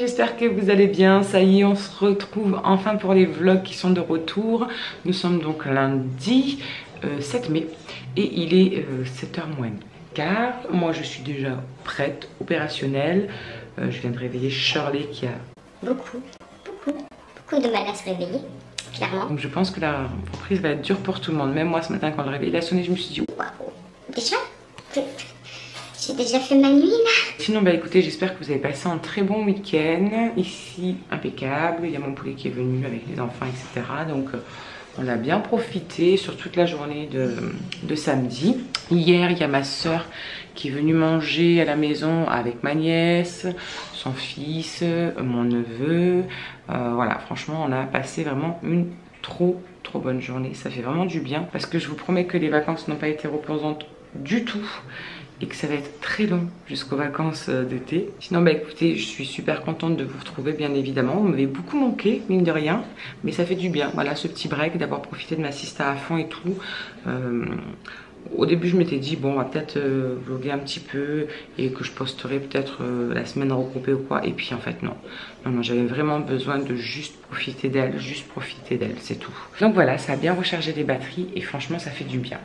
j'espère que vous allez bien. Ça y est, on se retrouve enfin pour les vlogs qui sont de retour. Nous sommes donc lundi 7 mai et il est 7h moins quart. Moi je suis déjà prête, opérationnelle. Je viens de réveiller Shirley qui a beaucoup de mal à se réveiller, clairement. Donc je pense que la reprise va être dure pour tout le monde. Même moi ce matin quand le réveil a sonné, je me suis dit waouh, déjà j'ai déjà fait ma nuit là. Sinon bah écoutez, j'espère que vous avez passé un très bon week-end. Ici impeccable, il y a mon poulet qui est venu avec les enfants, etc. Donc on a bien profité sur toute la journée de samedi. Hier il y a ma soeur qui est venue manger à la maison avec ma nièce, son fils, mon neveu. Voilà, franchement on a passé vraiment une trop bonne journée. Ça fait vraiment du bien parce que je vous promets que les vacances n'ont pas été reposantes du tout et que ça va être très long jusqu'aux vacances d'été. Sinon bah écoutez, je suis super contente de vous retrouver bien évidemment. Vous m'avez beaucoup manqué mine de rien, mais ça fait du bien. Voilà, ce petit break, d'avoir profité de ma sista à fond et tout. Au début je m'étais dit bon on va peut-être vlogger un petit peu et que je posterai peut-être la semaine regroupée ou quoi, et puis en fait non, j'avais vraiment besoin de juste profiter d'elle, c'est tout. Donc voilà, ça a bien rechargé les batteries et franchement ça fait du bien.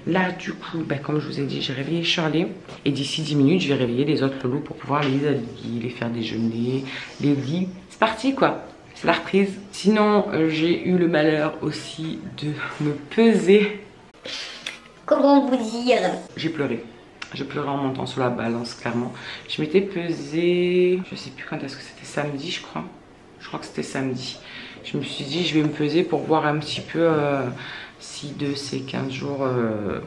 Là du coup bah, comme je vous ai dit, j'ai réveillé Shirley et d'ici 10 minutes je vais réveiller les autres loulous pour pouvoir les habiller, les faire déjeuner, les lits, c'est parti quoi. C'est la reprise. Sinon j'ai eu le malheur aussi de me peser. Comment vous dire? J'ai pleuré en montant sur la balance, clairement. Je m'étais pesée, je sais plus quand est-ce que c'était, samedi je crois. Je crois que c'était samedi. Je me suis dit je vais me peser pour voir un petit peu si de ces 15 jours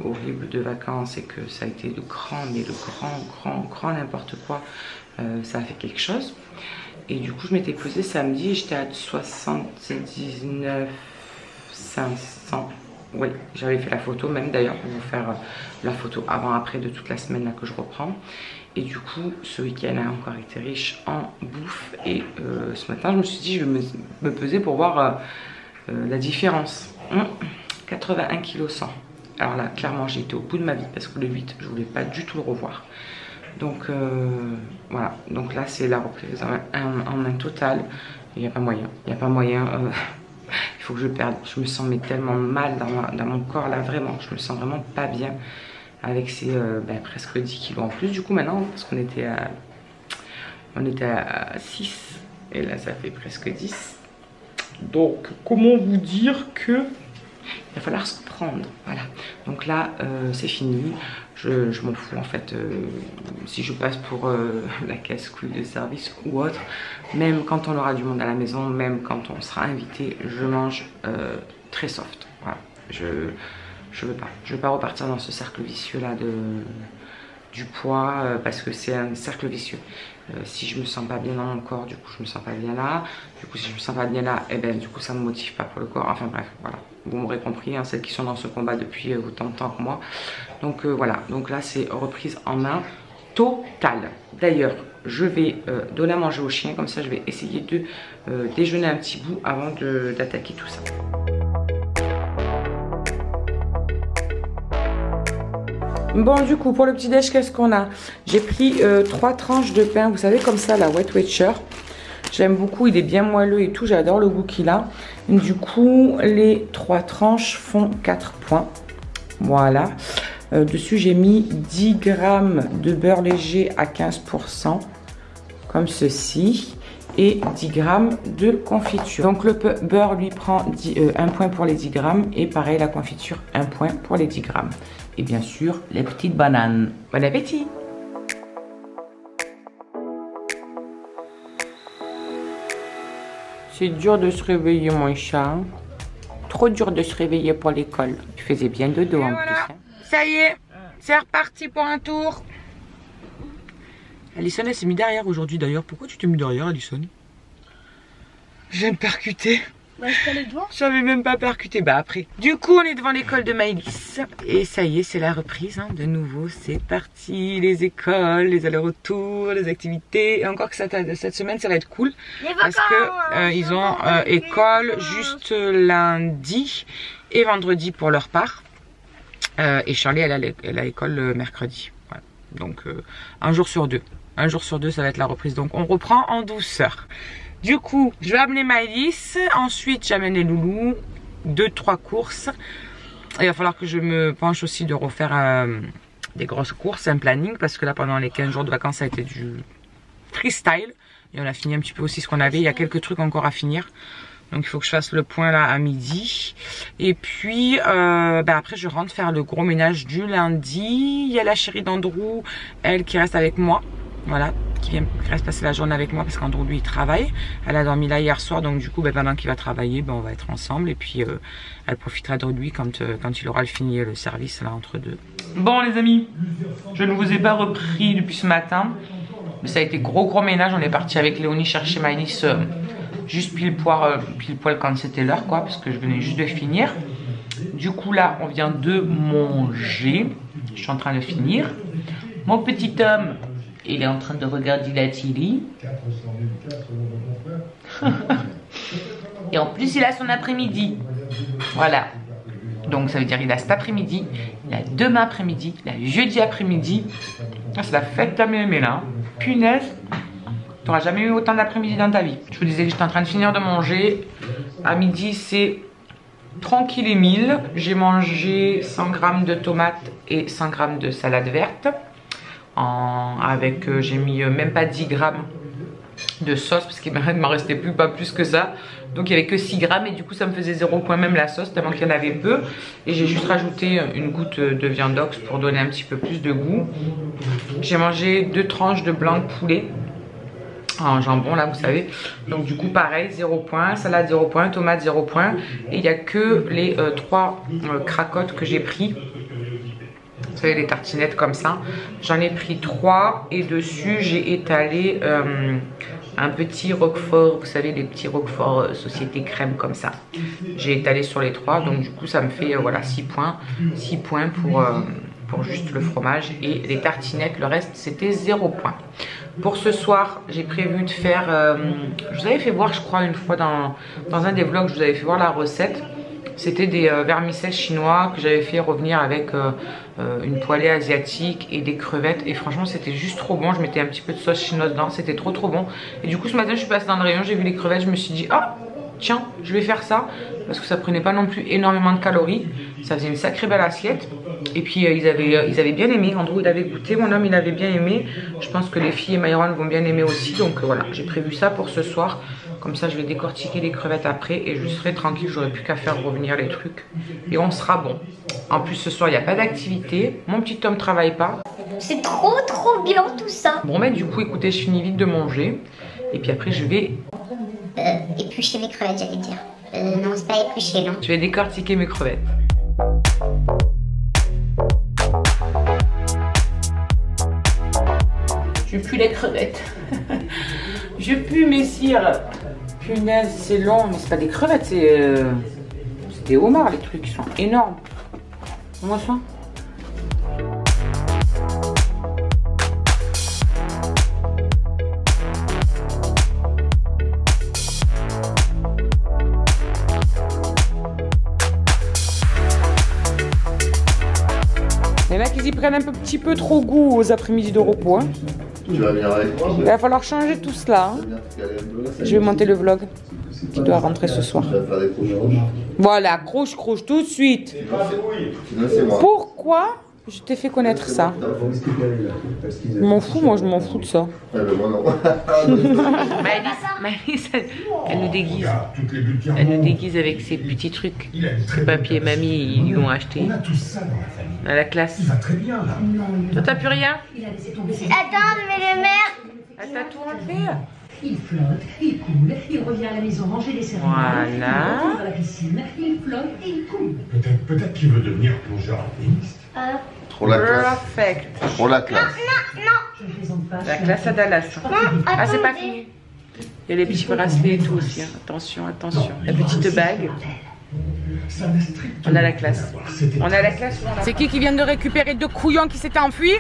horribles de vacances et que ça a été le grand, mais le grand n'importe quoi, ça a fait quelque chose. Et du coup je m'étais pesée samedi et j'étais à 79 500. Oui, j'avais fait la photo même d'ailleurs pour vous faire la photo avant-après de toute la semaine là que je reprends. Et du coup, ce week-end a encore été riche en bouffe. Et ce matin, je me suis dit, je vais me peser pour voir la différence. 81 kg 100. Alors là, clairement, j'ai été au bout de ma vie parce que le 8, je voulais pas du tout le revoir. Donc voilà, donc là c'est la reprise en main totale. Il n'y a pas moyen, il faut que je perde. Je me sens mais tellement mal dans mon corps là, vraiment. Je me sens vraiment pas bien avec ces presque 10 kilos en plus du coup maintenant, parce qu'on était à 6 et là ça fait presque 10. Donc comment vous dire que il va falloir se prendre, voilà. Donc là c'est fini, je m'en fous en fait si je passe pour la casse-couille de service ou autre. Même quand on aura du monde à la maison, même quand on sera invité, je mange très soft, voilà. Je veux pas repartir dans ce cercle vicieux là du poids parce que c'est un cercle vicieux. Si je me sens pas bien dans mon corps, du coup je me sens pas bien là. Du coup si je me sens pas bien là, et ben du coup ça me motive pas pour le corps. Enfin bref, voilà. Vous m'aurez compris, hein, celles qui sont dans ce combat depuis autant de temps que moi. Donc voilà, donc là c'est reprise en main totale. D'ailleurs, je vais donner à manger aux chiens, comme ça je vais essayer de déjeuner un petit bout avant d'attaquer tout ça. Bon du coup pour le petit déj, qu'est-ce qu'on a? J'ai pris 3 tranches de pain, vous savez comme ça, la Weight Watcher. J'aime beaucoup, il est bien moelleux et tout, j'adore le goût qu'il a. Du coup les 3 tranches font 4 points. Voilà. Dessus j'ai mis 10 grammes de beurre léger à 15%, comme ceci, et 10 grammes de confiture. Donc le beurre lui prend 1 point pour les 10 grammes et pareil la confiture 1 point pour les 10 grammes. Et bien sûr, les petites bananes. Bon appétit! C'est dur de se réveiller, mon chat. Trop dur de se réveiller pour l'école. Tu faisais bien dodo en plus. Hein. Ça y est, c'est reparti pour un tour. Alison, elle s'est mise derrière aujourd'hui d'ailleurs. Pourquoi tu t'es mis derrière, Alison? Je viens de percuter. Bah, je t'allais devant. J'avais même pas percuté. Bah après. Du coup, on est devant l'école de Maëlys. Et ça y est, c'est la reprise. Hein. De nouveau, c'est parti. Les écoles, les allers-retours, les activités. Et encore que cette semaine, ça va être cool. Parce que ils ont école juste lundi et vendredi pour leur part. Et Charlie, elle a école le mercredi. Voilà. Donc, un jour sur 2. un jour sur deux, ça va être la reprise. Donc on reprend en douceur. Du coup, je vais amener Maëlys. Ensuite, j'amène les loulous. 2-3 courses. Il va falloir que je me penche aussi de refaire des grosses courses, un planning. Parce que là, pendant les 15 jours de vacances, ça a été du freestyle. Et on a fini un petit peu aussi ce qu'on avait. Il y a quelques trucs encore à finir. Donc il faut que je fasse le point là à midi. Et puis après je rentre faire le gros ménage du lundi. Il y a la chérie d'Andrew, elle qui reste avec moi. Voilà, qui reste passer la journée avec moi parce qu'Andrew lui il travaille. Elle a dormi là hier soir, donc du coup pendant qu'il va travailler, on va être ensemble. Et puis elle profitera de lui quand il aura fini le service là entre deux. Bon les amis, je ne vous ai pas repris depuis ce matin. Mais ça a été gros ménage. On est parti avec Léonie chercher Maëlys juste pile poil quand c'était l'heure quoi, parce que je venais juste de finir. Du coup là on vient de manger. Je suis en train de finir. Mon petit homme, il est en train de regarder la télé. Et en plus il a son après-midi. Voilà. Donc ça veut dire il a cet après-midi, il a demain après-midi, il a jeudi après-midi. C'est la fête à mémé là. Punaise. Tu n'auras jamais eu autant d'après-midi dans ta vie. Je vous disais que j'étais en train de finir de manger. À midi, c'est tranquille et mille. J'ai mangé 100 g de tomates et 100 g de salade verte. J'ai mis même pas 10 g de sauce parce qu'il m'en restait pas plus que ça. Donc il n'y avait que 6 g et du coup ça me faisait 0 point même la sauce tellement qu'il y en avait peu. Et j'ai juste rajouté une goutte de viande d'ox pour donner un petit peu plus de goût. J'ai mangé 2 tranches de blanc de poulet en jambon là vous savez, donc du coup pareil 0 point, salade 0 point, tomate 0 point, et il n'y a que les 3 cracottes que j'ai pris, vous savez les tartinettes comme ça, j'en ai pris 3 et dessus j'ai étalé un petit roquefort, vous savez les petits roquefort société crème comme ça, j'ai étalé sur les 3, donc du coup ça me fait voilà 6 points pour juste le fromage, et les tartinettes le reste c'était 0 point. Pour ce soir, j'ai prévu de faire, je vous avais fait voir je crois une fois dans un des vlogs, je vous avais fait voir la recette. C'était des vermicelles chinois que j'avais fait revenir avec une poêlée asiatique et des crevettes. Et franchement c'était juste trop bon, je mettais un petit peu de sauce chinoise dedans, c'était trop bon. Et du coup ce matin je suis passée dans le rayon, j'ai vu les crevettes, je me suis dit ah tiens je vais faire ça. Parce que ça prenait pas non plus énormément de calories, ça faisait une sacrée belle assiette. Et puis ils avaient bien aimé, Andrew il avait goûté, mon homme il avait bien aimé. Je pense que les filles et Myron vont bien aimer aussi. Donc voilà, j'ai prévu ça pour ce soir. Comme ça je vais décortiquer les crevettes après et je serai tranquille, j'aurai plus qu'à faire revenir les trucs. Et on sera bon. En plus ce soir il n'y a pas d'activité, mon petit homme travaille pas. C'est trop bien tout ça. Bon mais du coup écoutez, je finis vite de manger. Et puis après je vais... éplucher mes crevettes j'allais dire. Non c'est pas éplucher non. Je vais décortiquer mes crevettes. Je pue les crevettes. Je pue mes cires. Punaise, c'est long, mais c'est pas des crevettes, c'est des homards, les trucs, ils sont énormes. On voit ça. Il y en a qui y prennent un petit peu trop goût aux après-midi de repos. Hein. Tu vas venir avec moi. Il va falloir changer tout cela. Hein. Je vais monter le vlog qui doit rentrer ce soir. Tu vas faire des croche-croche. Voilà, croche-croche tout de suite. Sinon c'est moi. Pourquoi je t'ai fait connaître ça? Je m'en fous, moi je m'en fous de ça. Ouais, mais moi non. Maëlys, elle nous déguise. Elle nous déguise avec ses petits trucs. Que papy et mamie ils lui ont acheté. À la classe. Toi t'as plus rien? Attends, mais le maire. Elle t'a tout enlevé? Il flotte, il coule, il revient à la maison manger des céréales. Voilà. Il retourne à la piscine, il flotte et il coule. Peut-être qu'il veut devenir plongeur alpiniste. Trop la classe. Perfect. Trop la classe. Je ne plaisante pas. La classe à Dallas. Ah c'est pas fini. Il y a les petits bracelets et tout aussi. Hein. Attention, attention. La petite bague. On a la classe. On a la classe. C'est qui vient de récupérer 2 couillons qui s'étaient enfuis?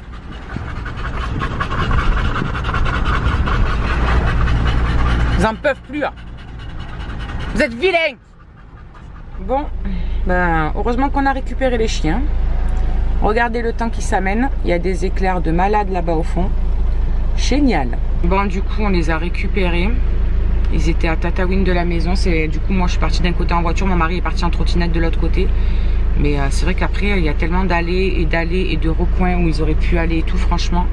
Ils en peuvent plus. Hein. Vous êtes vilains. Bon, ben heureusement qu'on a récupéré les chiens. Regardez le temps qui s'amène. Il y a des éclairs de malade là-bas au fond. Génial. Bon, du coup, on les a récupérés. Ils étaient à Tataouine de la maison. Du coup, moi, je suis partie d'un côté en voiture. Mon mari est parti en trottinette de l'autre côté. Mais c'est vrai qu'après, il y a tellement d'allées et de recoins où ils auraient pu aller et tout. Franchement,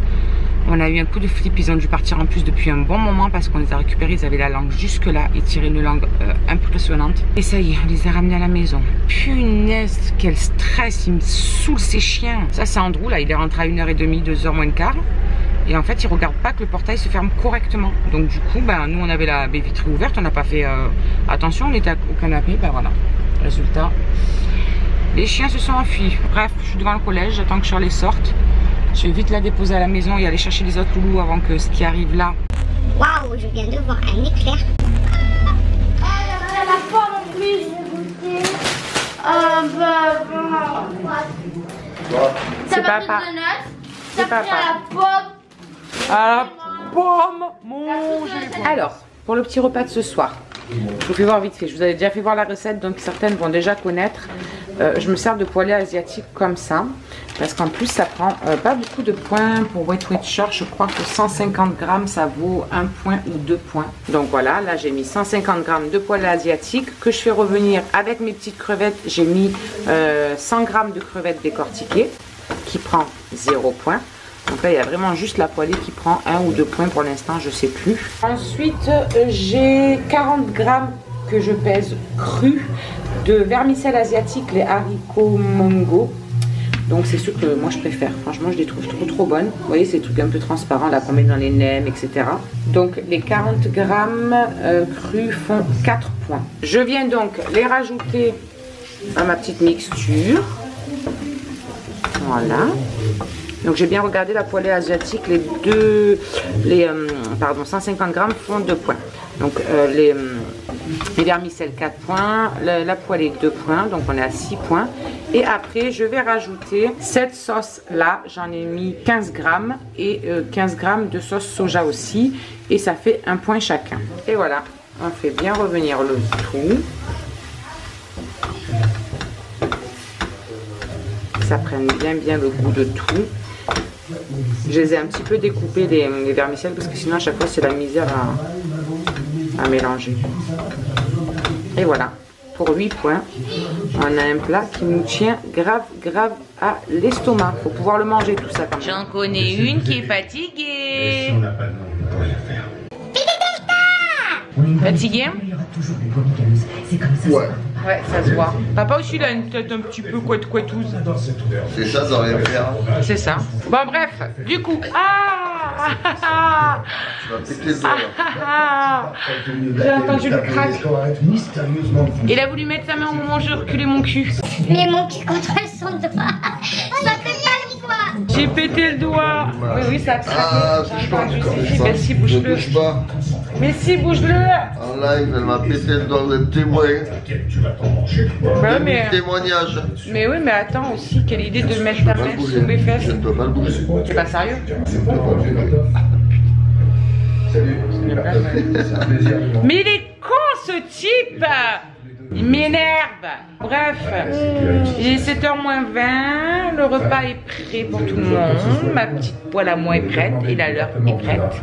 on a eu un coup de flip. Ils ont dû partir en plus depuis un bon moment parce qu'on les a récupérés. Ils avaient la langue jusque là. Ils tiraient une langue impressionnante. Et ça y est, on les a ramenés à la maison. Punaise, quel stress. Il me saoule ces chiens. Ça, c'est Andrew. Là, il est rentré à 1h30, 2h moins le quart. Et en fait, il regarde pas que le portail se ferme correctement. Donc du coup, ben, nous, on avait la baie vitrée ouverte. On n'a pas fait attention. On était au canapé. Ben voilà. Résultat, les chiens se sont enfuis. Bref, je suis devant le collège. J'attends que Shirley sorte. Je vais vite la déposer à la maison et aller chercher les autres loulous avant que ce qui arrive là. Waouh, je viens de voir un éclair. La pomme en plus, je vais goûter. C'est papa. Ça fait à la pomme. À la pomme, mon. Alors, pour le petit repas de ce soir, je vous fais voir vite fait. Je vous avais déjà fait voir la recette, donc certaines vont déjà connaître. Je me sers de poêlée asiatique comme ça, parce qu'en plus ça prend pas beaucoup de points pour Wet Shore. Je crois que 150 grammes ça vaut 1 point ou 2 points. Donc voilà, là j'ai mis 150 grammes de poêlée asiatique que je fais revenir avec mes petites crevettes. J'ai mis 100 grammes de crevettes décortiquées qui prend 0 point. Donc là il y a vraiment juste la poêlée qui prend 1 ou 2 points pour l'instant, je sais plus. Ensuite j'ai 40 grammes que je pèse cru de vermicelle asiatique, les haricots mango. Donc c'est ceux que moi je préfère. Franchement je les trouve trop bonnes. Vous voyez ces trucs un peu transparents là qu'on met dans les nems, etc. Donc les 40 grammes crus font 4 points. Je viens donc les rajouter à ma petite mixture. Voilà. Donc j'ai bien regardé la poêlée asiatique, pardon, 150 grammes font 2 points. Donc les vermicelles 4 points, la poêlée 2 points, donc on est à 6 points. Et après je vais rajouter cette sauce là, j'en ai mis 15 grammes et 15 grammes de sauce soja aussi. Et ça fait 1 point chacun. Et voilà, on fait bien revenir le tout. Ça prenne bien le goût de tout. Je les ai un petit peu découpés les vermicelles parce que sinon à chaque fois c'est la misère à mélanger. Et voilà, pour 8 points, on a un plat qui nous tient grave à l'estomac. Faut pouvoir le manger tout ça. J'en connais une qui est fatiguée. Si on n'a pas de nom, on peut rien faire. Fatiguée? C'est comme ça. Ouais. Ouais, ça se voit. Papa aussi il a une tête un petit peu couettouse. C'est ça, ça aurait pu faire. C'est ça. Bon bref, du coup. Tu vas péter le doigt là. J'ai entendu le crack. Il a voulu mettre sa main au moment où je reculais mon cul. Mais mon cul contre son doigt. Ça fait pas le doigt. J'ai pété le doigt. Oui, ça a craqué. Ah, J'ai je entendu. pense. Mais si, bouge-le. Bouge pas. Mais si, bouge-le. En live, elle m'a pété le doigt, vous êtes témoin. Tu vas t'en manger. Bah, mais... Témoignage. mais oui, mais attends aussi, quelle idée de mettre ta main sous mes fesses. Je ne peux pas le bouger. C'est pas sérieux. Je ne peux pas le bouger. Salut. Mais il est con ce type. Il m'énerve. Bref, il est 7h moins 20. Le repas est prêt pour tout le monde. Ma petite poêle à moi est prête et la leur est prête.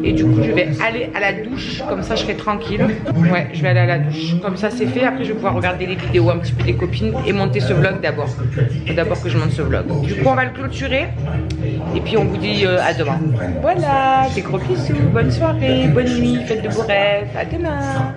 Et du coup, je vais aller à la douche. Comme ça, je serai tranquille. Ouais, je vais aller à la douche. Comme ça, c'est fait. Après, je vais pouvoir regarder les vidéos un petit peu des copines et monter ce vlog d'abord. Faut d'abord que je monte ce vlog. Du coup, on va le clôturer. Et puis, on vous dit à demain. Voilà, des gros bisous. Bonne soirée, bonne nuit, faites de beaux rêves. À demain.